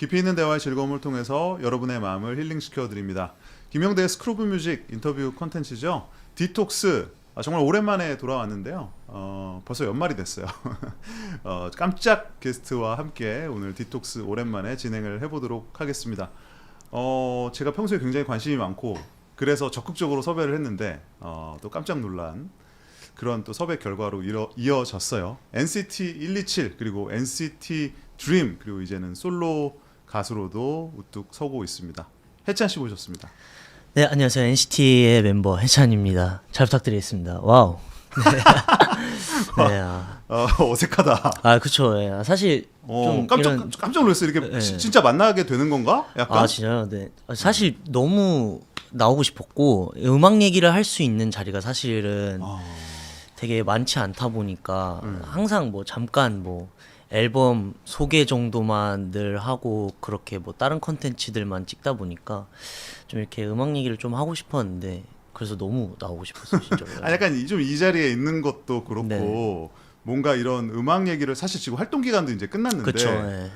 깊이 있는 대화의 즐거움을 통해서 여러분의 마음을 힐링시켜 드립니다. 김영대의 스크루브 뮤직 인터뷰 콘텐츠죠. 디톡스. 정말 오랜만에 돌아왔는데요. 벌써 연말이 됐어요. 깜짝 게스트와 함께 오늘 디톡스 오랜만에 진행을 해보도록 하겠습니다. 제가 평소에 굉장히 관심이 많고 그래서 적극적으로 섭외를 했는데 또 깜짝 놀란 그런 또 섭외 결과로 이어졌어요. NCT 127 그리고 NCT DREAM 그리고 이제는 솔로 가수로도 우뚝 서고 있습니다. 해찬 씨 모셨습니다. 네, 안녕하세요. NCT의 멤버 해찬입니다. 잘 부탁드리겠습니다. 와우. 네. 네, 어색하다. 그쵸. 네. 사실 좀 깜짝 놀랐어요. 이렇게 네. 진짜 만나게 되는 건가? 약간. 진짜요? 네. 사실 너무 나오고 싶었고 음악 얘기를 할 수 있는 자리가 사실은 되게 많지 않다 보니까 항상 뭐 잠깐 뭐 앨범 소개 정도만 늘 하고 그렇게 뭐 다른 컨텐츠들만 찍다 보니까 좀 이렇게 음악 얘기를 좀 하고 싶었는데 그래서 너무 나오고 싶었어요, 진짜로. 약간 좀 이 자리에 있는 것도 그렇고 네. 뭔가 이런 음악 얘기를 사실 지금 활동 기간도 이제 끝났는데 그쵸. 네.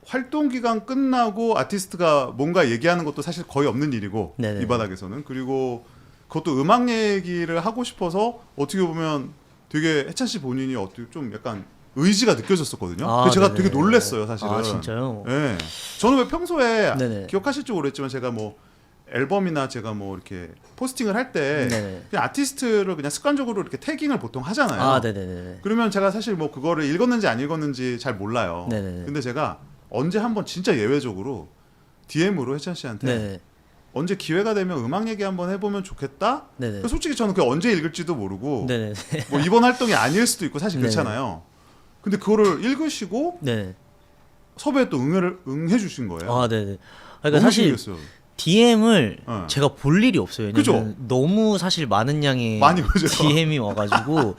활동 기간 끝나고 아티스트가 뭔가 얘기하는 것도 사실 거의 없는 일이고 네네. 이 바닥에서는 그리고 그것도 음악 얘기를 하고 싶어서 어떻게 보면 되게 해찬 씨 본인이 어떻게 좀 약간 의지가 느껴졌었거든요. 그래서 제가 네네. 되게 놀랐어요, 사실은. 진짜요? 네. 저는 왜 평소에 네네. 기억하실지 모르겠지만 제가 뭐 앨범이나 제가 뭐 이렇게 포스팅을 할 때 네네. 그냥 아티스트를 그냥 습관적으로 이렇게 태깅을 보통 하잖아요. 네네네. 그러면 제가 사실 뭐 그거를 읽었는지 안 읽었는지 잘 몰라요. 네네네. 근데 제가 언제 한번 진짜 예외적으로 DM으로 해찬 씨한테 네네. 언제 기회가 되면 음악 얘기 한번 해보면 좋겠다. 네네. 솔직히 저는 그 언제 읽을지도 모르고 네네. 뭐 이번 활동이 아닐 수도 있고 사실 네네. 그렇잖아요. 근데 그거를 읽으시고 네. 섭외에 또 응해 주신 거예요. 네네. 너무 그러니까 사실 신기했어요. DM을 네. 제가 볼 일이 없어요. 왜냐면 그죠? 너무 사실 많은 양의 많이 오죠. DM이 와가지고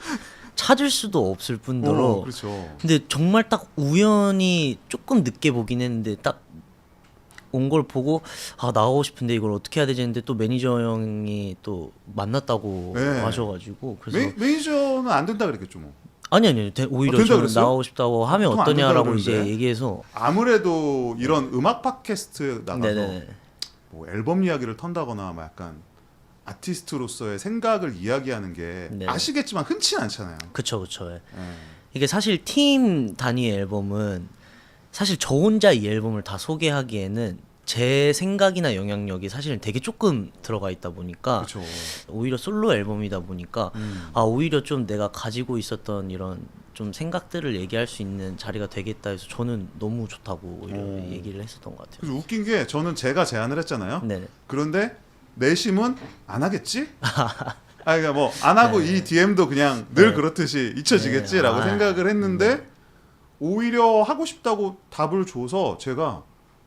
찾을 수도 없을 뿐더러. 그렇죠. 근데 정말 딱 우연히 조금 늦게 보긴 했는데 딱 온 걸 보고 나가고 싶은데 이걸 어떻게 해야 되지 했는데 또 매니저 형이 또 만났다고 네. 하셔가지고 그래서 매니저는 안 된다 그랬겠죠 뭐. 아니요 오히려 된다 저는 그랬어요? 나가고 싶다고 하면 보통 안 된다 어떠냐라고 이제 그러는데. 얘기해서 아무래도 이런 음악 팟캐스트 나가서 네네. 뭐 앨범 이야기를 턴다거나 뭐 약간 아티스트로서의 생각을 이야기하는 게 네. 아시겠지만 흔치 않잖아요. 그쵸. 예. 예. 이게 사실 팀 단위 앨범은 사실 저 혼자 이 앨범을 다 소개하기에는 제 생각이나 영향력이 사실은 되게 조금 들어가 있다 보니까 그렇죠. 오히려 솔로 앨범이다 보니까 오히려 좀 내가 가지고 있었던 이런 좀 생각들을 얘기할 수 있는 자리가 되겠다 해서 저는 너무 좋다고 오히려 얘기를 했었던 것 같아요. 그래서 웃긴 게 저는 제가 제안을 했잖아요. 네. 그런데 내심은 안 하겠지? 그러니까 뭐 안 하고 이 DM도 그냥 늘 네. 그렇듯이 잊혀지겠지라고 네. 생각을 했는데 오히려 하고 싶다고 답을 줘서 제가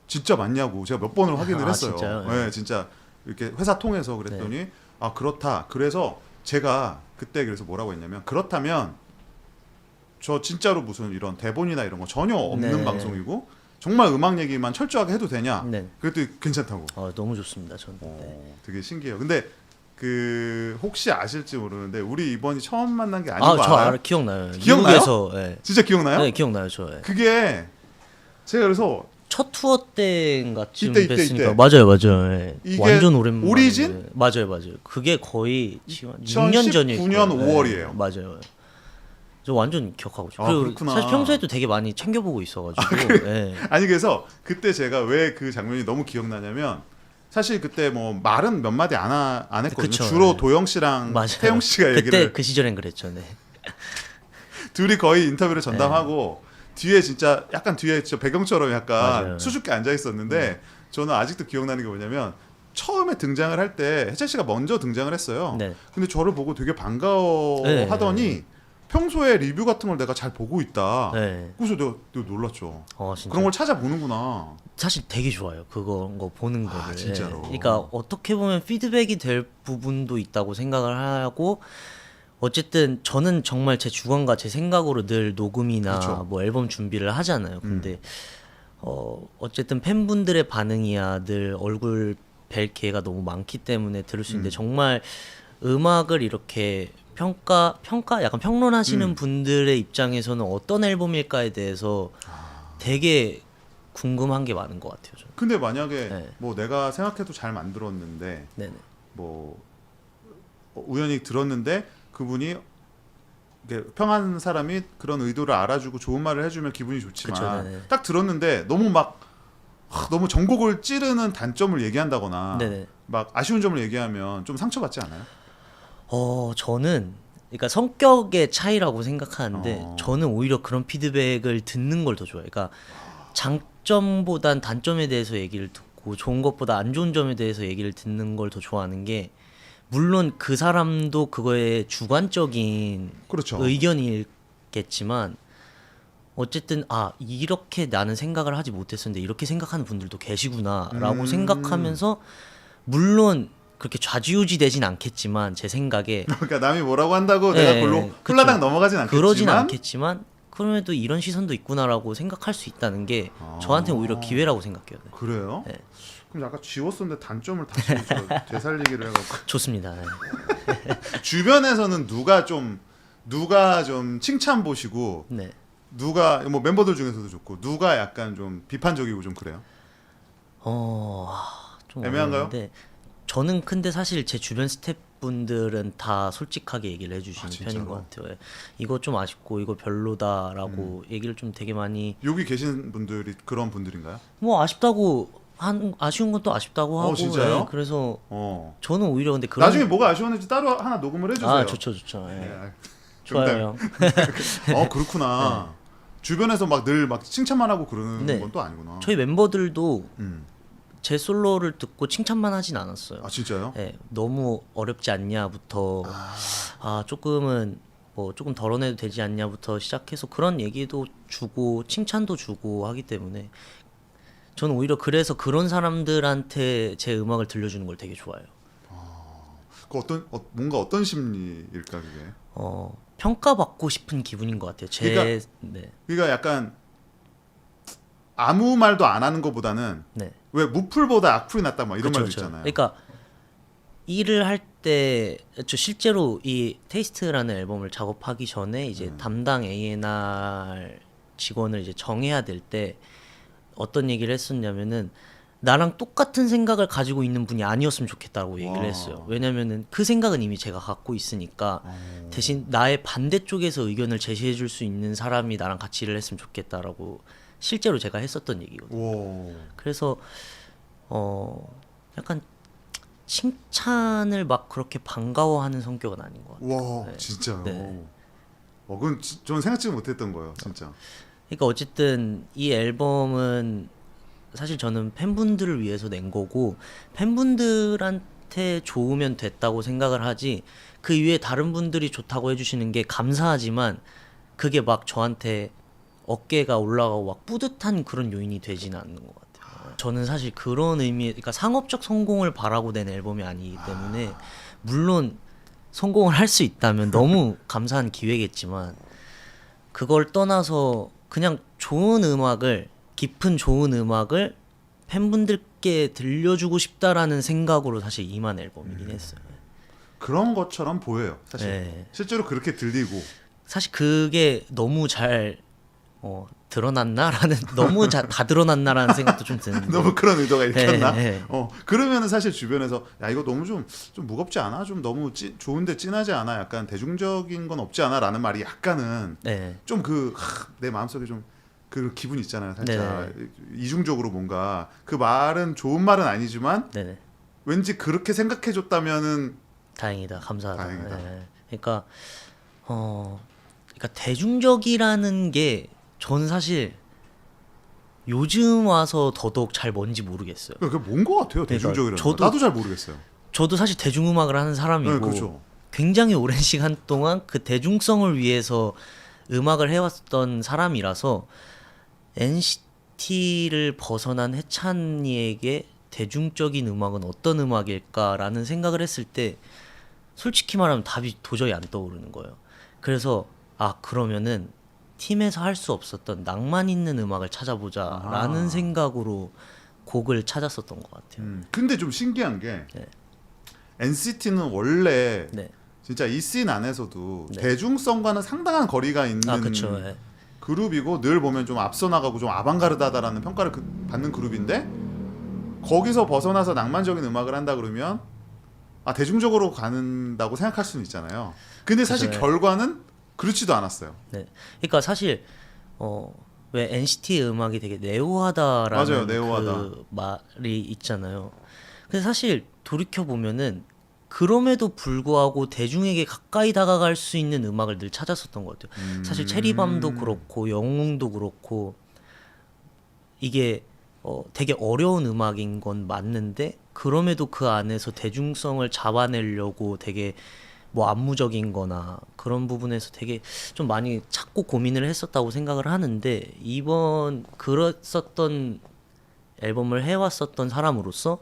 진짜 맞냐고 제가 몇 번을 확인을 했어요. 진짜요? 네, 진짜 이렇게 회사 통해서 그랬더니 그렇다. 그래서 제가 그때 그래서 뭐라고 했냐면 그렇다면 저 진짜로 무슨 이런 대본이나 이런 거 전혀 없는 네. 방송이고 정말 음악 얘기만 철저하게 해도 되냐? 네. 그랬더니 괜찮다고. 너무 좋습니다. 저는. 네. 되게 신기해요. 근데 그 혹시 아실지 모르는데 우리 이번이 처음 만난 게 아닌 거 저 알아요? 기억나요. 기억나요? 미국에서 진짜 기억나요? 네, 기억나요. 저. 그게 제가 그래서 첫 투어 때인가쯤 이때. 뵀으니까 맞아요. 예. 이게 완전 오랜만에. 오리진? 맞아요. 그게 거의 지금 6년 전일 2019년 거예요. 5월이에요. 맞아요. 저 완전 기억하고 있어요. 그리고 그렇구나. 사실 평소에도 되게 많이 챙겨보고 있어가지고. 예. 아니 그래서 그때 제가 왜 그 장면이 너무 기억나냐면 사실 그때 뭐 말은 몇 마디 안 했거든요. 그쵸, 주로 네. 도영 씨랑 맞아요. 태용 씨가 그때 얘기를 그 시절엔 그랬죠. 네. 둘이 거의 인터뷰를 전담하고 뒤에 진짜 약간 뒤에 진짜 배경처럼 약간 맞아요. 수줍게 앉아 있었는데 저는 아직도 기억나는 게 뭐냐면 처음에 등장을 할 때 해찬 씨가 먼저 등장을 했어요. 네. 근데 저를 보고 되게 반가워하더니 네. 평소에 리뷰 같은 걸 내가 잘 보고 있다. 네. 그래서 내가 놀랐죠. 진짜. 그런 걸 찾아보는구나. 사실 되게 좋아요. 그거 보는 거를. 진짜로. 예. 그러니까 어떻게 보면 피드백이 될 부분도 있다고 생각을 하고 어쨌든 저는 정말 제 주관과 제 생각으로 늘 녹음이나 그쵸. 뭐 앨범 준비를 하잖아요. 근데 어쨌든 팬분들의 반응이야 늘 얼굴 뵐 기회가 너무 많기 때문에 들을 수 있는데 정말 음악을 이렇게 약간 평론하시는 분들의 입장에서는 어떤 앨범일까에 대해서 되게 궁금한 게 많은 것 같아요. 저는. 근데 만약에 네. 뭐 내가 생각해도 잘 만들었는데 네네. 뭐 우연히 들었는데 그분이 이게 평한 사람이 그런 의도를 알아주고 좋은 말을 해주면 기분이 좋지만 그쵸, 네네. 딱 들었는데 너무 막 너무 전곡을 찌르는 단점을 얘기한다거나 네네. 막 아쉬운 점을 얘기하면 좀 상처받지 않아요? 저는 그러니까 성격의 차이라고 생각하는데 어. 저는 오히려 그런 피드백을 듣는 걸 더 좋아해요. 그러니까 장점보단 단점에 대해서 얘기를 듣고 좋은 것보다 안 좋은 점에 대해서 얘기를 듣는 걸 더 좋아하는 게 물론 그 사람도 그거에 주관적인 그렇죠. 의견이겠지만 어쨌든 이렇게 나는 생각을 하지 못했었는데 이렇게 생각하는 분들도 계시구나라고 생각하면서 물론 그렇게 좌지우지 되진 않겠지만 제 생각에 그러니까 남이 뭐라고 한다고 내가 네, 그걸로 그쵸. 홀라당 넘어가진 않겠지만 그러진 않겠지만 그럼에도 이런 시선도 있구나라고 생각할 수 있다는 게 저한테 오히려 기회라고 생각해요. 네. 그래요? 네. 그럼 약간 지웠었는데 단점을 다시 저 되살리기를 해갖고 좋습니다. 네. 주변에서는 누가 좀 칭찬 보시고 네. 누가 뭐 멤버들 중에서도 좋고 누가 약간 좀 비판적이고 좀 그래요? 좀 애매한가요? 어려운데 저는 근데 사실 제 주변 스태프분들은 다 솔직하게 얘기를 해주시는 진짜로? 편인 것 같아요. 예. 이거 좀 아쉽고 이거 별로다라고 얘기를 좀 되게 많이 여기 계신 분들이 그런 분들인가요? 뭐 아쉬운 건 또 아쉽다고 하고 진짜요? 예, 그래서 어. 저는 오히려 근데 그런 나중에 뭐가 아쉬웠는지 따로 하나 녹음을 해주세요. 좋죠. 예. 네, 좋아요. 그렇구나. 주변에서 막 늘 막 칭찬만 하고 그러는 네. 건 또 아니구나. 저희 멤버들도 음. 제 솔로를 듣고 칭찬만 하진 않았어요. 진짜요? 예, 너무 어렵지 않냐부터 조금은 뭐 조금 덜어내도 되지 않냐부터 시작해서 그런 얘기도 주고 칭찬도 주고 하기 때문에 저는 오히려 그래서 그런 사람들한테 제 음악을 들려주는 걸 되게 좋아해요. 그 뭔가 어떤 심리일까 그게? 평가받고 싶은 기분인 것 같아요. 네. 그러니까 약간 아무 말도 안 하는 것보다는 네. 왜 무풀보다 악풀이 낫다 막 이런 그쵸, 말도 그쵸. 있잖아요. 그러니까 일을 할 때 저 실제로 이 테이스트라는 앨범을 작업하기 전에 이제 담당 A&R 직원을 이제 정해야 될 때 어떤 얘기를 했었냐면은 나랑 똑같은 생각을 가지고 있는 분이 아니었으면 좋겠다고 얘기를 와. 했어요. 왜냐면은 그 생각은 이미 제가 갖고 있으니까 대신 나의 반대쪽에서 의견을 제시해 줄 수 있는 사람이 나랑 같이 일을 했으면 좋겠다라고 실제로 제가 했었던 얘기거든요. 오. 그래서 약간 칭찬을 막 그렇게 반가워하는 성격은 아닌 것 같아요. 와, 네. 진짜요. 네. 그건 저는 생각지 못했던 거예요, 진짜. 그러니까 어쨌든 이 앨범은 사실 저는 팬분들을 위해서 낸 거고 팬분들한테 좋으면 됐다고 생각을 하지 그 이외에 다른 분들이 좋다고 해주시는 게 감사하지만 그게 막 저한테 어깨가 올라가고 막 뿌듯한 그런 요인이 되지는 않는 것 같아요. 저는 사실 그런 그러니까 상업적 성공을 바라고 낸 앨범이 아니기 때문에 물론 성공을 할 수 있다면 너무 감사한 기회겠지만 그걸 떠나서 그냥 깊은 좋은 음악을 팬분들께 들려주고 싶다라는 생각으로 사실 임한 앨범이긴 했어요. 그런 것처럼 보여요, 사실. 네. 실제로 그렇게 들리고. 사실 그게 너무 잘 드러났나라는 다 드러났나라는 생각도 좀 드는데 너무 그런 의도가 있겠나? 네. 그러면은 사실 주변에서 야 이거 너무 좀 무겁지 않아? 좀 너무 좋은데 진하지 않아? 약간 대중적인 건 없지 않아? 라는 말이 약간은 네. 좀 내 마음속에 좀 그 기분 있잖아요, 살짝. 네네. 이중적으로 뭔가 그 말은 좋은 말은 아니지만 네네. 왠지 그렇게 생각해 줬다면은 다행이다, 감사하다. 다행이다. 네. 그러니까 대중적이라는 게 저는 사실 요즘 와서 더더욱 잘 뭔지 모르겠어요. 그게 뭔 것 같아요, 대중적이라는 거. 저도- 나도 잘 모르겠어요. 저도 사실 대중음악을 하는 사람이고 네, 그렇죠. 굉장히 오랜 시간 동안 그 대중성을 위해서 음악을 해왔던 사람이라서 NCT를 벗어난 해찬이에게 대중적인 음악은 어떤 음악일까라는 생각을 했을 때 솔직히 말하면 답이 도저히 안 떠오르는 거예요. 그래서 그러면은 팀에서 할 수 없었던 낭만 있는 음악을 찾아보자라는 생각으로 곡을 찾았었던 것 같아요. 근데 좀 신기한 게 네. NCT는 원래 네. 진짜 이 씬 안에서도 네. 대중성과는 상당한 거리가 있는 그렇죠. 네. 그룹이고 늘 보면 좀 앞서 나가고 좀 아방가르다다라는 평가를 받는 그룹인데 거기서 벗어나서 낭만적인 음악을 한다 그러면 대중적으로 간다고 생각할 수는 있잖아요. 근데 사실 그쵸, 결과는 그렇지도 않았어요. 네. 그러니까 사실 왜 NCT의 음악이 되게 네오하다라는 맞아요, 네오하다. 그 말이 있잖아요. 근데 사실 돌이켜 보면은 그럼에도 불구하고 대중에게 가까이 다가갈 수 있는 음악을 늘 찾았었던 것 같아요. 사실 체리밤도 그렇고 영웅도 그렇고 이게 되게 어려운 음악인 건 맞는데 그럼에도 그 안에서 대중성을 잡아내려고 되게 뭐 안무적인 거나 그런 부분에서 되게 좀 많이 찾고 고민을 했었다고 생각을 하는데 이번 그랬었던 앨범을 해왔었던 사람으로서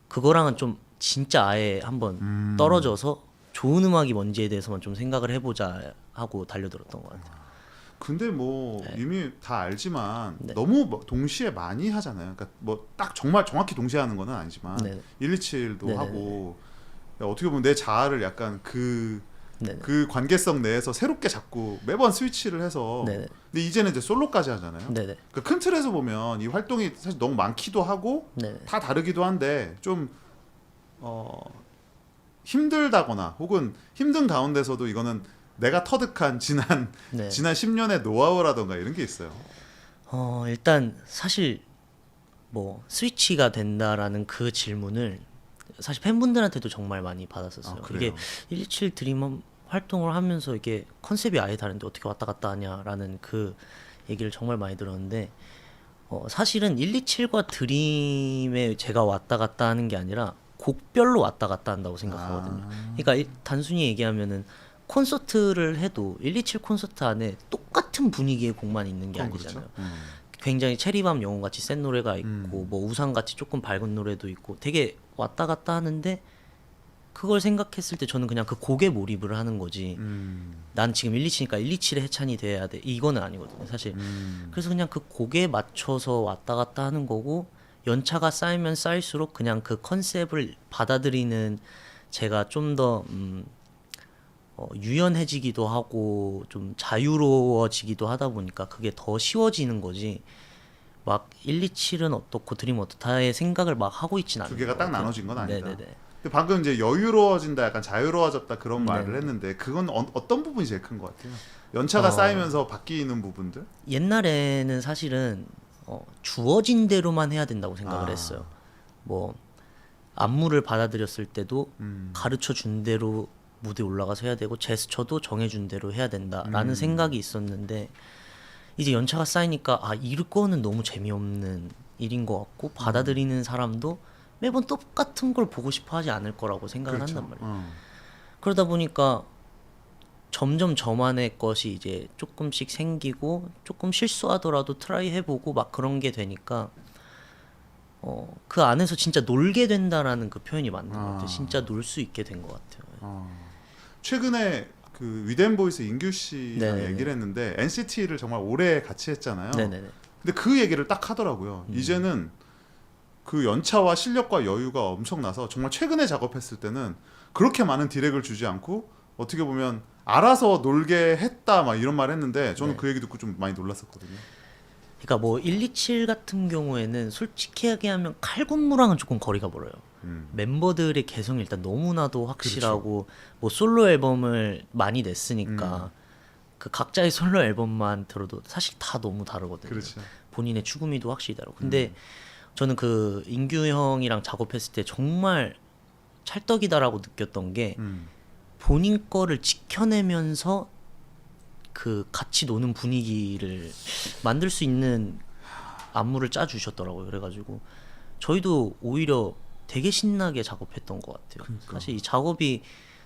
그거랑은 좀 진짜 아예 한번 떨어져서 좋은 음악이 뭔지에 대해서만 좀 생각을 해보자 하고 달려들었던 것 같아요. 근데 뭐 네. 이미 다 알지만 네. 너무 뭐 동시에 많이 하잖아요. 그러니까 뭐 딱 정말 정확히 동시에 하는 거는 아니지만 네. 127도 네네네. 하고 어떻게 보면 내 자아를 약간 그 네네. 관계성 내에서 새롭게 자꾸 매번 스위치를 해서 네네. 근데 이제는 이제 솔로까지 하잖아요. 네네. 그러니까 큰 틀에서 보면 이 활동이 사실 너무 많기도 하고 네네. 다 다르기도 한데 좀 힘들다거나 혹은 힘든 가운데서도 이거는 내가 터득한 지난 네. 10년의 노하우라던가 이런 게 있어요. 일단 사실 뭐 스위치가 된다라는 그 질문을 사실 팬분들한테도 정말 많이 받았었어요. 그래요? 이게 127 드림 활동을 하면서 이게 컨셉이 아예 다른데 어떻게 왔다 갔다 하냐라는 그 얘기를 정말 많이 들었는데 사실은 127과 드림에 제가 왔다 갔다 하는 게 아니라 곡별로 왔다 갔다 한다고 생각하거든요. 그러니까 단순히 얘기하면은 콘서트를 해도 127 콘서트 안에 똑같은 분위기의 곡만 있는 게 그건 아니잖아요. 그렇죠. 굉장히 체리밤 영웅 같이 센 노래가 있고 뭐 우산 같이 조금 밝은 노래도 있고 되게 왔다 갔다 하는데 그걸 생각했을 때 저는 그냥 그 곡에 몰입을 하는 거지. 난 지금 127이니까 127의 해찬이 돼야 돼. 이거는 아니거든요, 사실. 그래서 그냥 그 곡에 맞춰서 왔다 갔다 하는 거고 연차가 쌓이면 쌓일수록 그냥 그 컨셉을 받아들이는 제가 좀 더 유연해지기도 하고 좀 자유로워지기도 하다 보니까 그게 더 쉬워지는 거지. 막 127은 어떻고 드림 어떻다의 생각을 막 하고 있진 않는 두 개가 것 딱 같아요. 나눠진 건 아니다. 네네네. 근데 방금 이제 여유로워진다, 약간 자유로워졌다 그런 말을 네. 했는데 그건 어떤 부분이 제일 큰 것 같아요? 연차가 쌓이면서 바뀌는 부분들? 옛날에는 사실은 주어진 대로만 해야 된다고 생각을 했어요. 뭐 안무를 받아들였을 때도 가르쳐 준 대로 무대 올라가서 해야 되고 제스처도 정해준 대로 해야 된다라는 생각이 있었는데 이제 연차가 쌓이니까 이거는 너무 재미없는 일인 것 같고 받아들이는 사람도 매번 똑같은 걸 보고 싶어 하지 않을 거라고 생각을 그렇죠. 한단 말이에요. 그러다 보니까 점점 저만의 것이 이제 조금씩 생기고 조금 실수하더라도 트라이 해보고 막 그런 게 되니까 그 안에서 진짜 놀게 된다라는 그 표현이 맞는 것 같아요. 진짜 놀 수 있게 된 것 같아요. 최근에 그 위덴 보이스 인규 씨랑 네네네. 얘기를 했는데 NCT를 정말 오래 같이 했잖아요. 네네네. 근데 그 얘기를 딱 하더라고요. 이제는 그 연차와 실력과 여유가 엄청나서 정말 최근에 작업했을 때는 그렇게 많은 디렉을 주지 않고 어떻게 보면 알아서 놀게 했다 막 이런 말 했는데 저는 네. 그 얘기 듣고 좀 많이 놀랐었거든요. 그러니까 뭐 127 같은 경우에는 솔직히 얘기하면 칼군무랑은 조금 거리가 멀어요. 멤버들의 개성이 일단 너무나도 확실하고 뭐 솔로 앨범을 많이 냈으니까 그 각자의 솔로 앨범만 들어도 사실 다 너무 다르거든요. 그렇죠. 본인의 추구미도 확실히 다르고. 근데 저는 그 인규 형이랑 작업했을 때 정말 찰떡이다라고 느꼈던 게 본인 거를 지켜내면서 그 같이 노는 분위기를 만들 수 있는 안무를 짜 주셨더라고요. 그래가지고 저희도 오히려 되게 신나게 작업했던 것 같아요. 사실 이 작업이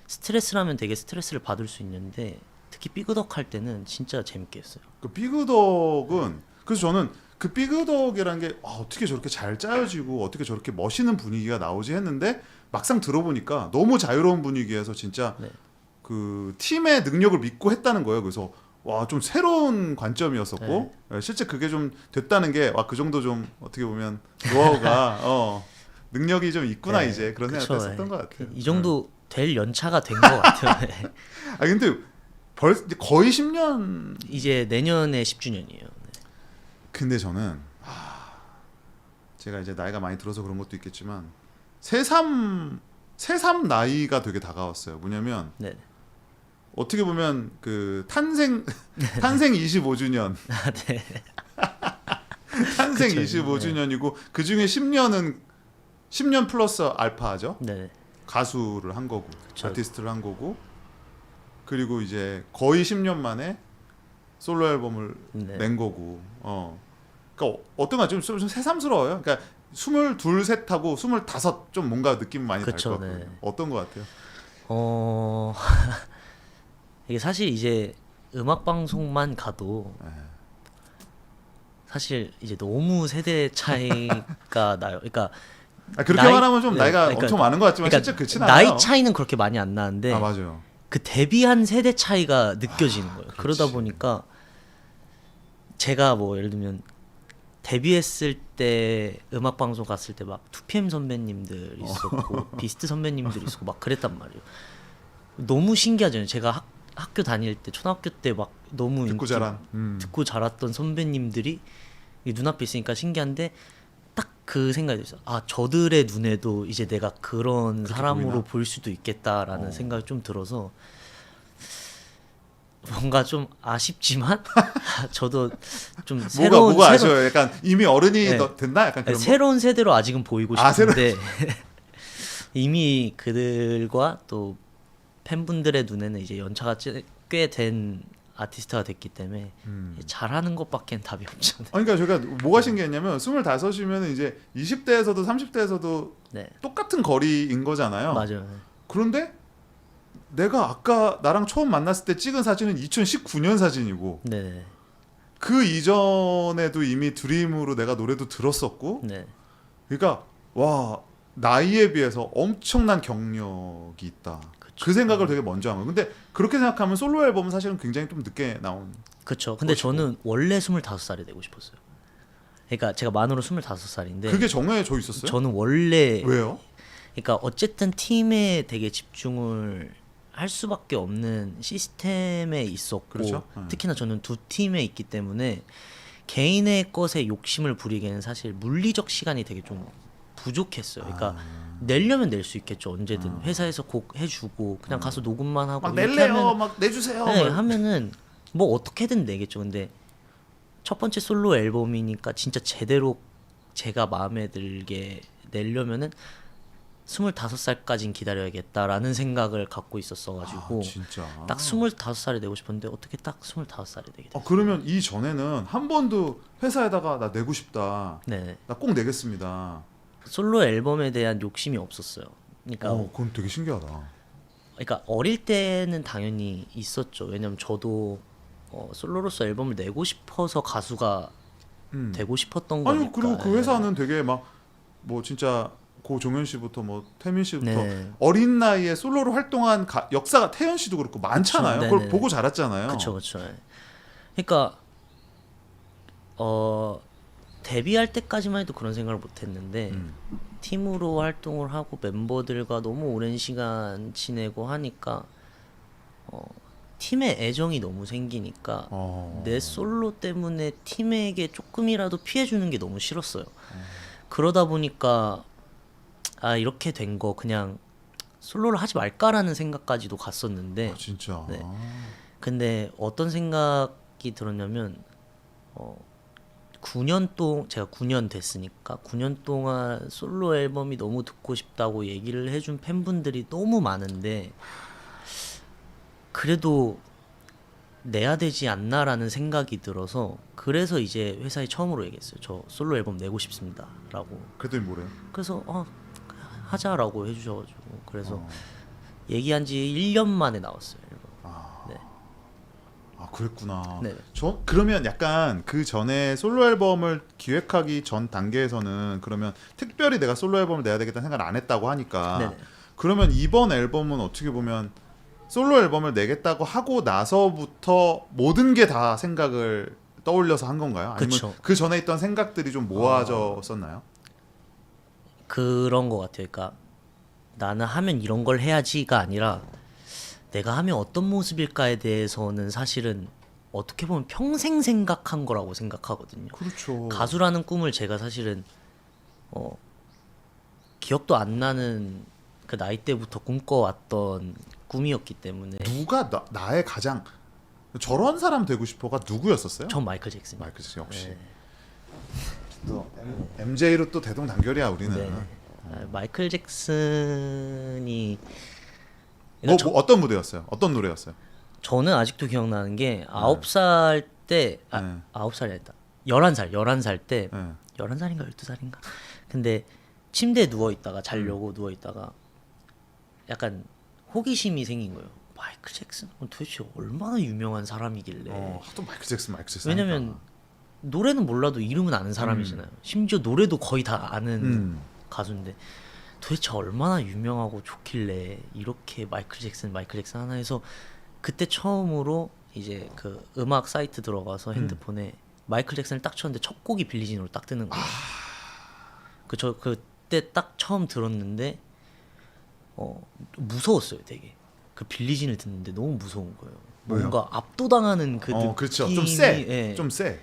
스트레스라면 되게 스트레스를 받을 수 있는데 특히 삐그덕 할 때는 진짜 재밌게 했어요. 그 삐그덕은 그래서 저는 그 삐그덕이라는 게 어떻게 저렇게 잘 짜여지고 어떻게 저렇게 멋있는 분위기가 나오지 했는데 막상 들어보니까 너무 자유로운 분위기에서 진짜 네. 그 팀의 능력을 믿고 했다는 거예요. 그래서 와, 좀 새로운 관점이었었고 실제 그게 좀 됐다는 게 그 정도 좀 어떻게 보면 노하우가 능력이 좀 있구나 네, 이제 그런 그쵸. 생각도 했었던 것 같아요. 이 정도 될 연차가 된 것 같아요. 네. 근데 거의 10년. 이제 내년에 10주년이에요. 근데 저는 제가 이제 나이가 많이 들어서 그런 것도 있겠지만 새삼 나이가 되게 다가왔어요. 뭐냐면 네. 어떻게 보면 그 탄생 25주년 네. 탄생 그쵸, 25주년이고 그 중에 10년 플러스 알파죠. 네. 가수를 한 거고 그쵸. 아티스트를 한 거고 그리고 이제 거의 10년 만에 솔로 앨범을 네. 낸 거고. 그러니까 어떤가 좀 새삼스러워요. 그러니까 22, 셋하고 25 좀 뭔가 느낌 많이 다를 그쵸, 것 같아요. 네. 어떤 것 같아요? 이게 사실 이제 음악 방송만 가도 네. 사실 이제 너무 세대 차이가 나요. 그러니까 그렇게 나이- 말하면 좀 네, 나이가 그러니까- 엄청 많은 것 같지만 그러니까 실제 그렇진 않아요. 나이 차이는 그렇게 많이 안 나는데 맞아요. 그 데뷔한 세대 차이가 느껴지는 거예요. 그렇지. 그러다 보니까 제가 뭐 예를 들면 데뷔했을 때 음악 방송 갔을 때 막 2PM 선배님들 있었고 비스트 선배님들 있었고 막 그랬단 말이에요. 너무 신기하잖아요. 제가 학교 다닐 때 초등학교 때 막 너무 듣고 자란. 듣고 자랐던 선배님들이 이 눈앞에 있으니까 신기한데 딱 그 생각이 들었어요. 아, 저들의 눈에도 이제 내가 그런 사람으로 보이나? 보일 수도 있겠다라는 생각이 좀 들어서 뭔가 좀 아쉽지만 저도 좀 새로운 뭐가 아쉬워요? 약간 이미 어른이 네. 됐나? 약간 그런 거? 새로운 세대로 아직은 보이고 아, 싶은데 이미 그들과 또 팬분들의 눈에는 이제 연차가 꽤 된 아티스트가 됐기 때문에 잘하는 것밖엔 답이 없잖아요. 그러니까 제가 뭐가 신기했냐면 25이면 이제 20대에서도 30대에서도 네, 똑같은 거리인 거잖아요. 맞아요. 그런데 내가 아까 나랑 처음 만났을 때 찍은 사진은 2019년 사진이고 네, 그 이전에도 이미 드림으로 내가 노래도 들었었고 네, 그러니까 와 나이에 비해서 엄청난 경력이 있다. 그쵸. 그 생각을 되게 먼저 한 거예요. 근데 그렇게 생각하면 솔로 앨범은 사실은 굉장히 좀 늦게 나온. 그렇죠. 근데 그것이고. 저는 원래 25살이 되고 싶었어요. 그러니까 제가 만으로 25살인데 그게 정해져 있었어요? 저는 원래 왜요? 그러니까 어쨌든 팀에 되게 집중을 할 수밖에 없는 시스템에 있었고 그렇죠. 특히나 저는 두 팀에 있기 때문에 개인의 것에 욕심을 부리기에는 사실 물리적 시간이 되게 좀 부족했어요. 그러니까 내려면 낼 수 있겠죠. 언제든 회사에서 곡 해주고 그냥 가서 녹음만 하고 막 이렇게 낼래요, 하면 막 내주세요. 네, 막. 하면은 뭐 어떻게든 내겠죠. 근데 첫 번째 솔로 앨범이니까 진짜 제대로 제가 마음에 들게 내려면은 25살까진 기다려야겠다라는 생각을 갖고 있었어가지고 진짜. 딱 25살이 되고 싶었는데 어떻게 딱 25살이 되게 됐어요. 그러면 이 전에는 한 번도 회사에다가 나 내고 싶다. 네, 나 꼭 내겠습니다. 솔로 앨범에 대한 욕심이 없었어요. 그러니까 그건 되게 신기하다. 그러니까 어릴 때는 당연히 있었죠. 왜냐면 저도 솔로로서 앨범을 내고 싶어서 가수가 되고 싶었던 거니까. 아니 그리고 그 회사는 되게 막 뭐 진짜 고종현 씨부터 뭐 태민 씨부터 네. 어린 나이에 솔로로 활동한 역사가 태연 씨도 그렇고 많잖아요. 그쵸, 그걸 네네. 보고 자랐잖아요. 그렇죠, 그렇죠. 그러니까 데뷔할 때까지만 해도 그런 생각을 못했는데 팀으로 활동을 하고 멤버들과 너무 오랜 시간 지내고 하니까 팀에 애정이 너무 생기니까 내 솔로 때문에 팀에게 조금이라도 피해주는 게 너무 싫었어요. 그러다 보니까 아 이렇게 된 거 그냥 솔로를 하지 말까라는 생각까지도 갔었는데 진짜. 네. 근데 어떤 생각이 들었냐면 9년 동안 제가 9년 됐으니까 9년 동안 솔로 앨범이 너무 듣고 싶다고 얘기를 해준 팬분들이 너무 많은데 그래도 내야 되지 않나라는 생각이 들어서 그래서 이제 회사에 처음으로 얘기했어요. 저 솔로 앨범 내고 싶습니다라고. 그랬더니 뭐래요? 그래서 하자라고 해주셔가지고 그래서 얘기한 지 1년 만에 나왔어요. 앨범. 그랬구나. 네. 저 그러면 약간 그 전에 솔로 앨범을 기획하기 전 단계에서는 그러면 특별히 내가 솔로 앨범을 내야 되겠다는 생각을 안 했다고 하니까 네네. 그러면 이번 앨범은 어떻게 보면 솔로 앨범을 내겠다고 하고 나서부터 모든 게 다 생각을 떠올려서 한 건가요? 아니면 그쵸. 그 전에 있던 생각들이 좀 모아졌었나요? 그런 것 같아요. 그러니까 나는 하면 이런 걸 해야지가 아니라 내가 하면 어떤 모습일까에 대해서는 사실은 어떻게 보면 평생 생각한 거라고 생각하거든요. 그렇죠. 가수라는 꿈을 제가 사실은 기억도 안 나는 그 나이 때부터 꿈꿔왔던 꿈이었기 때문에 누가 나의 가장 저런 사람 되고 싶어가 누구였었어요? 전 마이클 잭슨. 마이클 잭슨 역시. 네. 또 MJ로 또 대동단결이야 우리는. 네. 마이클 잭슨이 뭐, 그러니까 뭐 어떤 무대였어요? 어떤 노래였어요? 저는 아직도 기억나는 게 9살 때 네. 9살이 아니다. 11살 때 네. 11살인가 12살인가. 근데 침대에 누워 있다가 자려고 누워 있다가 약간 호기심이 생긴 거예요. 마이클 잭슨 도대체 얼마나 유명한 사람이길래. 하도 마이클 잭슨 왜냐면 하니까. 노래는 몰라도 이름은 아는 사람이잖아요. 심지어 노래도 거의 다 아는 가수인데 도대체 얼마나 유명하고 좋길래 이렇게 마이클 잭슨 하나 해서 그때 처음으로 이제 그 음악 사이트 들어가서 핸드폰에 마이클 잭슨을 딱 쳤는데 첫 곡이 빌리진으로 딱 뜨는 거예요. 그때 딱 처음 들었는데 무서웠어요, 되게. 그 빌리진을 듣는데 너무 무서운 거예요. 왜요? 뭔가 압도당하는 그 느낌이. 그렇죠. 좀 세. 예. 좀 세.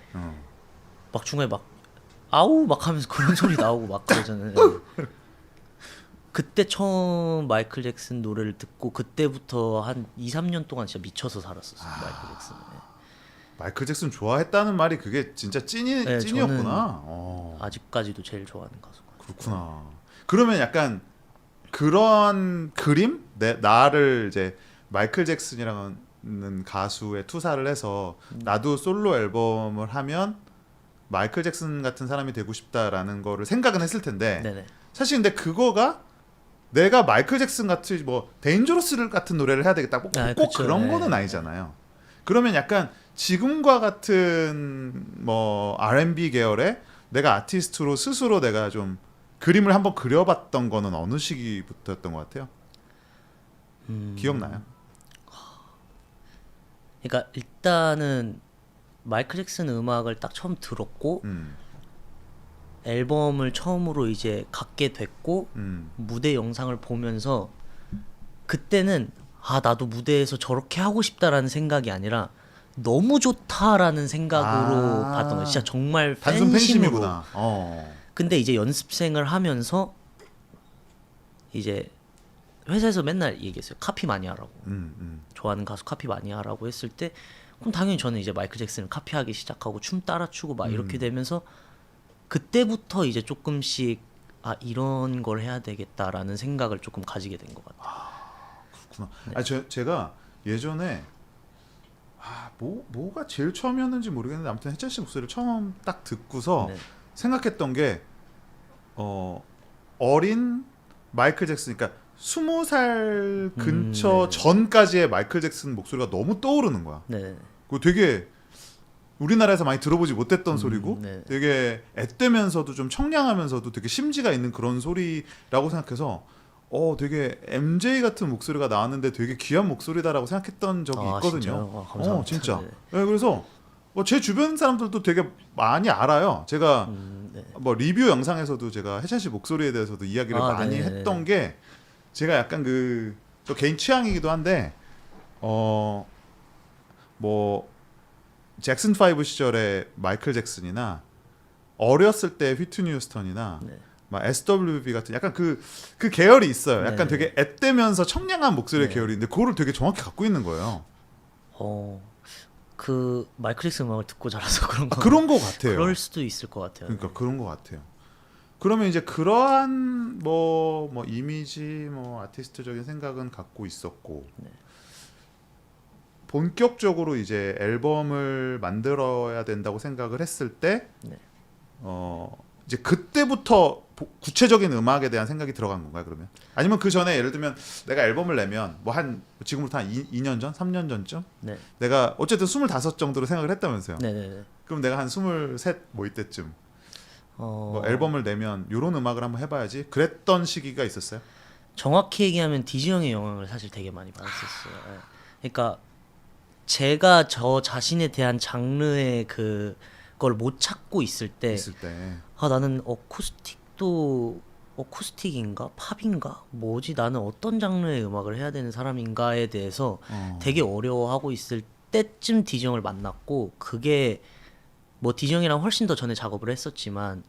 막 중간에 막 아우 막 하면서 그런 소리 나오고 막 그러잖아요. 그때 처음 마이클 잭슨 노래를 듣고 그때부터 한 2, 3년 동안 진짜 미쳐서 살았었어요. 마이클 잭슨. 마이클 잭슨 좋아했다는 말이 그게 진짜 네, 찐이었구나. 아직까지도 제일 좋아하는 가수가. 그렇구나. 그러면 약간 그런 그림? 나를 이제 마이클 잭슨이라는 가수에 투사를 해서 나도 솔로 앨범을 하면 마이클 잭슨 같은 사람이 되고 싶다라는 거를 생각은 했을 텐데 네네. 사실 근데 그거가 내가 마이클 잭슨 같이 뭐 데인저러스 같은 노래를 해야 되겠다 꼭 그쵸. 그런 거는 아니잖아요. 그러면 약간 지금과 같은 뭐 R&B 계열의 내가 아티스트로 스스로 내가 좀 그림을 한번 그려봤던 거는 어느 시기부터였던 것 같아요? 기억나요? 그러니까 일단은 마이클 잭슨 음악을 딱 처음 들었고 앨범을 처음으로 이제 갖게 됐고 무대 영상을 보면서 그때는 나도 무대에서 저렇게 하고 싶다라는 생각이 아니라 너무 좋다라는 생각으로 봤던 거예요. 진짜 정말 단순 팬심으로. 팬심이구나. 근데 이제 연습생을 하면서 이제 회사에서 맨날 얘기했어요. 카피 많이 하라고. 좋아하는 가수 카피 많이 하라고 했을 때 그럼 당연히 저는 이제 마이클 잭슨을 카피하기 시작하고 춤 따라 추고 막 이렇게 되면서 그때부터 이제 조금씩 이런 걸 해야 되겠다라는 생각을 조금 가지게 된 것 같아요. 그렇구나. 제가 예전에 뭐가 제일 처음이었는지 모르겠는데 아무튼 해찬 씨 목소리를 처음 딱 듣고서 네. 생각했던 게 어린 마이클 잭슨, 그러니까 20살 근처 네. 전까지의 마이클 잭슨 목소리가 너무 떠오르는 거야. 네. 그거 되게 우리나라에서 많이 들어보지 못했던 소리고 네. 되게 앳되면서도 좀 청량하면서도 되게 심지가 있는 그런 소리라고 생각해서 되게 MJ 같은 목소리가 나왔는데 되게 귀한 목소리다라고 생각했던 적이 있거든요. 진짜요? 감사합니다. 진짜. 네. 네, 그래서 제 주변 사람들도 되게 많이 알아요. 제가 네. 뭐 리뷰 영상에서도 제가 해찬 씨 목소리에 대해서도 이야기를 많이 네. 했던 게 제가 약간 저 개인 취향이기도 한데 뭐 잭슨 5 시절의 마이클 잭슨이나 어렸을 때 휘트니 휴스턴이나 네. 막 SWB 같은 약간 그 계열이 있어요. 약간 네. 되게 앳되면서 청량한 목소리의 네. 계열인데 그거를 되게 정확히 갖고 있는 거예요. 그 마이클 잭슨 음악을 듣고 자라서 그런 거. 그런 거 같아요. 그럴 수도 있을 것 같아요. 그러니까 그런 거 같아요. 그러면 이제 그러한 뭐 이미지 뭐 아티스트적인 생각은 갖고 있었고 네. 본격적으로 이제 앨범을 만들어야 된다고 생각을 했을 때 네. 이제 그때부터 구체적인 음악에 대한 생각이 들어간 건가요, 그러면? 아니면 그 전에 예를 들면 내가 앨범을 내면 뭐 지금부터 한 2년 전, 3년 전쯤 네. 내가 어쨌든 25 정도로 생각을 했다면서요. 네네네. 그럼 내가 한 23 뭐 이때쯤 뭐 앨범을 내면 이런 음악을 한번 해봐야지 그랬던 시기가 있었어요? 정확히 얘기하면 디지 형의 영향을 사실 되게 많이 받았었어요. 그러니까 제가 저 자신에 대한 장르의 그걸 못 찾고 있을 때 있을 때 나는 어쿠스틱도 어쿠스틱인가 팝인가 뭐지 나는 어떤 장르의 음악을 해야 되는 사람인가에 대해서 되게 어려워하고 있을 때쯤 디지형을 만났고 그게 뭐 디지형이랑 훨씬 더 전에 작업을 했었지만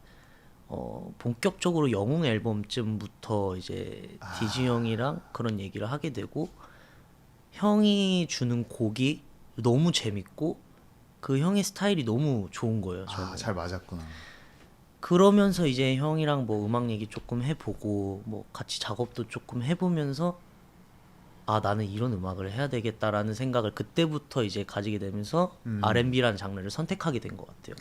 본격적으로 영웅 앨범쯤부터 이제 디지형이랑 그런 얘기를 하게 되고 형이 주는 곡이 너무 재밌고 그 형의 스타일이 너무 좋은 거예요. 저는. 잘 맞았구나. 그러면서 이제 형이랑 뭐 음악 얘기 조금 해보고 뭐 같이 작업도 조금 해보면서 아 나는 이런 음악을 해야 되겠다라는 생각을 그때부터 이제 가지게 되면서 R&B라는 장르를 선택하게 된 것 같아요.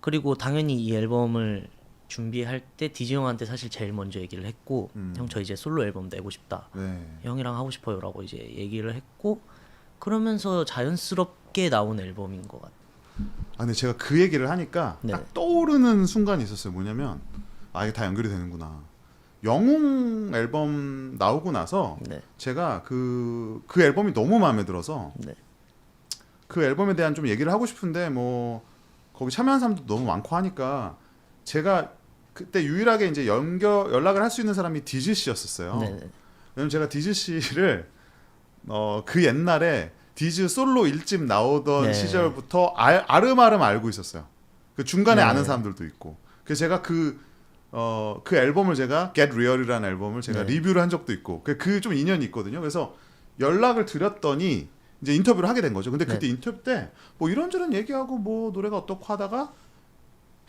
그리고 당연히 이 앨범을 준비할 때 디지 형한테 사실 제일 먼저 얘기를 했고 형 저 이제 솔로 앨범 내고 싶다. 네. 형이랑 하고 싶어요라고 이제 얘기를 했고 그러면서 자연스럽게 나온 앨범인 것 같아요. 근데 제가 그 얘기를 하니까 네. 딱 떠오르는 순간이 있었어요. 뭐냐면 이게 다 연결이 되는구나. 영웅 앨범 나오고 나서 네. 제가 그 앨범이 너무 마음에 들어서 네. 그 앨범에 대한 좀 얘기를 하고 싶은데 뭐 거기 참여한 사람도 너무 많고 하니까 제가 그때 유일하게 이제 연락을 할 수 있는 사람이 디지 씨였었어요. 네. 왜냐면 제가 디지 씨를 그 옛날에 디즈 솔로 1집 나오던 네. 시절부터 아름아름 알고 있었어요. 그 중간에 네. 아는 사람들도 있고. 그래서 제가 그 앨범을 제가 Get Real이라는 앨범을 제가 네. 리뷰를 한 적도 있고 그 좀 인연이 있거든요. 그래서 연락을 드렸더니 이제 인터뷰를 하게 된 거죠. 근데 그때 네. 인터뷰 때 뭐 이런저런 얘기하고 뭐 노래가 어떻고 하다가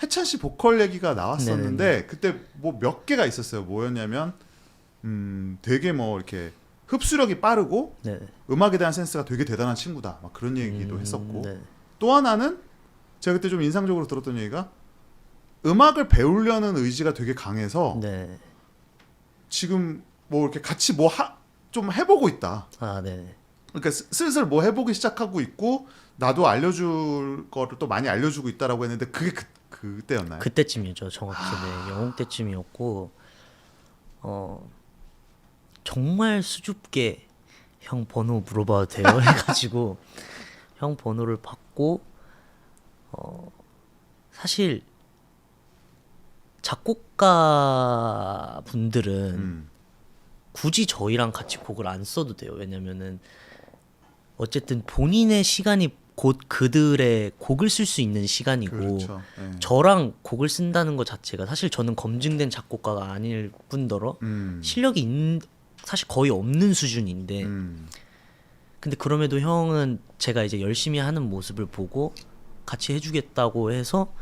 해찬 씨 보컬 얘기가 나왔었는데 그때 뭐 몇 개가 있었어요. 뭐였냐면 되게 뭐 이렇게 흡수력이 빠르고 네. 음악에 대한 센스가 되게 대단한 친구다. 막 그런 얘기도 했었고 네. 또 하나는 제가 그때 좀 인상적으로 들었던 얘기가 음악을 배우려는 의지가 되게 강해서 네. 지금 뭐 이렇게 같이 뭐 좀 해보고 있다. 아, 네. 그러니까 슬슬 뭐 해보기 시작하고 있고 나도 알려줄 거를 또 많이 알려주고 있다라고 했는데 그게 그때였나요? 그때쯤이죠. 정확히 네. 영웅 때쯤이었고 정말 수줍게 형 번호 물어봐도 돼요? 해가지고 형 번호를 받고 사실 작곡가 분들은 굳이 저희랑 같이 곡을 안 써도 돼요. 왜냐면은 어쨌든 본인의 시간이 곧 그들의 곡을 쓸 수 있는 시간이고 그렇죠. 네. 저랑 곡을 쓴다는 것 자체가 사실 저는 검증된 작곡가가 아닐 뿐더러 실력이 사실 거의 없는 수준인데 근데 그럼에도 형은 제가 이제 열심히 하는 모습을 보고 같이 해주겠다고 해서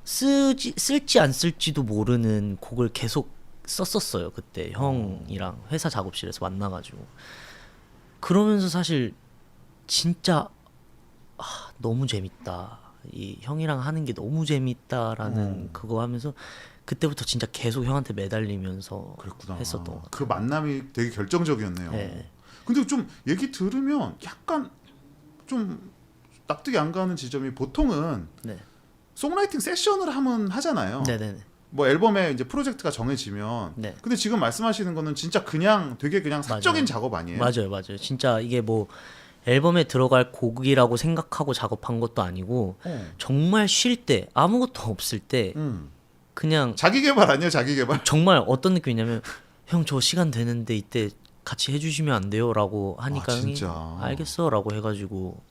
쓸지 안 쓸지도 모르는 곡을 계속 썼었어요. 그때 형이랑 회사 작업실에서 만나가지고 그러면서 사실 진짜 너무 재밌다. 이 형이랑 하는 게 너무 재밌다라는 그거 하면서 그때부터 진짜 계속 형한테 매달리면서 그랬구나. 했었던 것 같아요. 그 만남이 되게 결정적이었네요. 네. 근데 좀 얘기 들으면 약간 좀 납득이 안 가는 지점이 보통은 네. 송라이팅 세션을 하잖아요. 네네네. 뭐 앨범에 이제 프로젝트가 정해지면. 네. 근데 지금 말씀하시는 거는 진짜 되게 그냥 사적인 맞아요. 작업 아니에요? 맞아요. 진짜 이게 뭐 앨범에 들어갈 곡이라고 생각하고 작업한 것도 아니고 정말 쉴 때 아무것도 없을 때 그냥 자기 개발 아니에요, 자기 개발? 정말 어떤 느낌이냐면 형 저 시간 되는데 이때 같이 해주시면 안 돼요? 라고 하니까 형이 진짜. 알겠어 라고 해가지고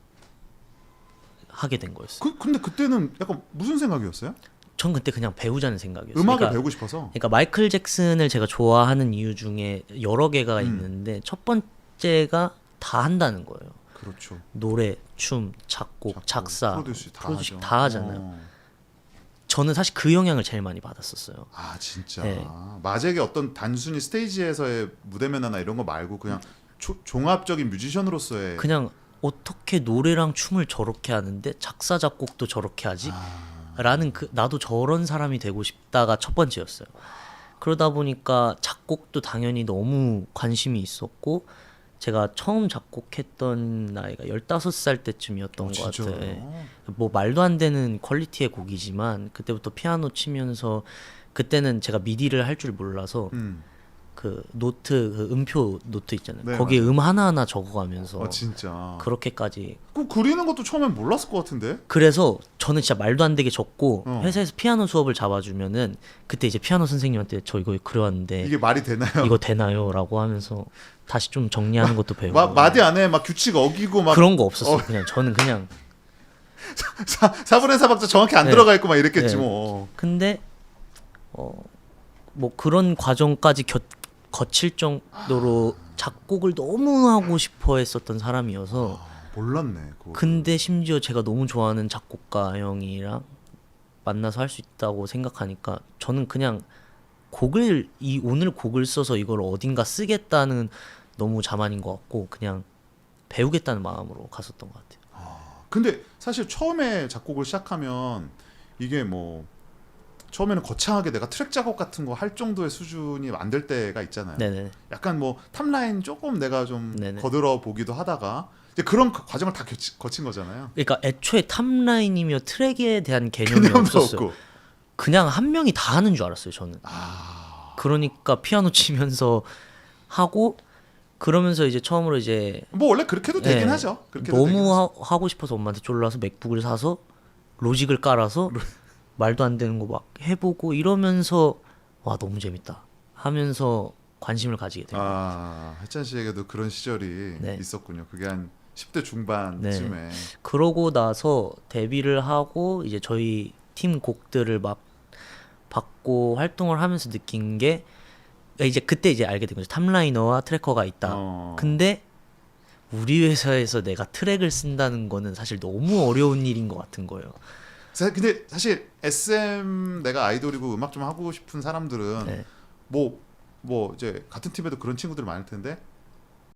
하게 된 거였어요. 근데 그때는 약간 무슨 생각이었어요? 전 그때 그냥 배우자는 생각이었어요. 음악을 그러니까, 배우고 싶어서? 그러니까 마이클 잭슨을 제가 좋아하는 이유 중에 여러 개가 있는데 첫 번째가 다 한다는 거예요. 그렇죠. 노래, 춤, 작곡, 작사, 프로듀스 프로듀싱 하죠. 다 하잖아요. 저는 사실 그 영향을 제일 많이 받았었어요. 진짜. 네. 마잭의 어떤 단순히 스테이지에서의 무대 매너나 이런 거 말고 그냥 종합적인 뮤지션으로서의 그냥 어떻게 노래랑 춤을 저렇게 하는데 작사 작곡도 저렇게 하지? 라는 나도 저런 사람이 되고 싶다가 첫 번째였어요. 그러다 보니까 작곡도 당연히 너무 관심이 있었고 제가 처음 작곡했던 나이가 15살 때쯤이었던 것 진짜요? 같아요. 예. 뭐 말도 안 되는 퀄리티의 곡이지만 그때부터 피아노 치면서 그때는 제가 미디를 할 줄 몰라서 그 노트 그 음표 노트 있잖아요. 네, 거기에 맞아요. 하나하나 적어가면서 진짜. 그렇게까지. 그 그리는 것도 처음엔 몰랐을 것 같은데. 그래서 저는 진짜 말도 안 되게 적고 회사에서 회사에서 피아노 수업을 잡아주면은 그때 이제 피아노 선생님한테 저 이거 그려왔는데 이게 말이 되나요? 이거 되나요?라고 하면서 다시 좀 정리하는 것도 배우고. 마디 안에 막 규칙 어기고 막 그런 거 없었어요. 그냥 저는 그냥. 4분의 4박자 정확히 안 네. 들어가 있고 막 이랬겠지 네. 뭐. 근데 뭐 그런 과정까지 거칠 정도로 작곡을 너무 하고 싶어 했었던 사람이어서. 몰랐네. 그거. 근데 심지어 제가 너무 좋아하는 작곡가 형이랑 만나서 할 수 있다고 생각하니까 저는 그냥 오늘 곡을 써서 이걸 어딘가 쓰겠다는 너무 자만인 것 같고 그냥 배우겠다는 마음으로 갔었던 것 같아요. 근데 사실 처음에 작곡을 시작하면 이게 뭐 처음에는 거창하게 내가 트랙 작업 같은 거 할 정도의 수준이 안 될 때가 있잖아요. 네네. 약간 뭐 탑라인 조금 내가 좀 네네. 거들어 보기도 하다가 이제 그런 과정을 다 거친 거잖아요. 그러니까 애초에 탑라인이며 트랙에 대한 개념이 개념도 없었어요. 없고. 그냥 한 명이 다 하는 줄 알았어요, 저는. 그러니까 피아노 치면서 하고 그러면서 이제 처음으로 이제 뭐 원래 그렇게도 되긴 네, 하죠. 그렇게도 되긴 너무 하죠. 하고 싶어서 엄마한테 졸라서 맥북을 사서 로직을 깔아서 말도 안 되는 거 막 해보고 이러면서 와 너무 재밌다 하면서 관심을 가지게 돼요. 혜찬 씨에게도 그런 시절이 네. 있었군요. 그게 한 10대 중반쯤에. 그러고 나서 데뷔를 하고 이제 저희 팀 곡들을 막 받고 활동을 하면서 느낀 게 이제 그때 이제 알게 된 거죠. 탑라이너와 트래커가 있다. 근데 우리 회사에서 내가 트랙을 쓴다는 거는 사실 너무 어려운 일인 것 같은 거예요. 근데 사실 SM 내가 아이돌이고 음악 좀 하고 싶은 사람들은 네. 뭐 이제 같은 팀에도 그런 친구들 많을 텐데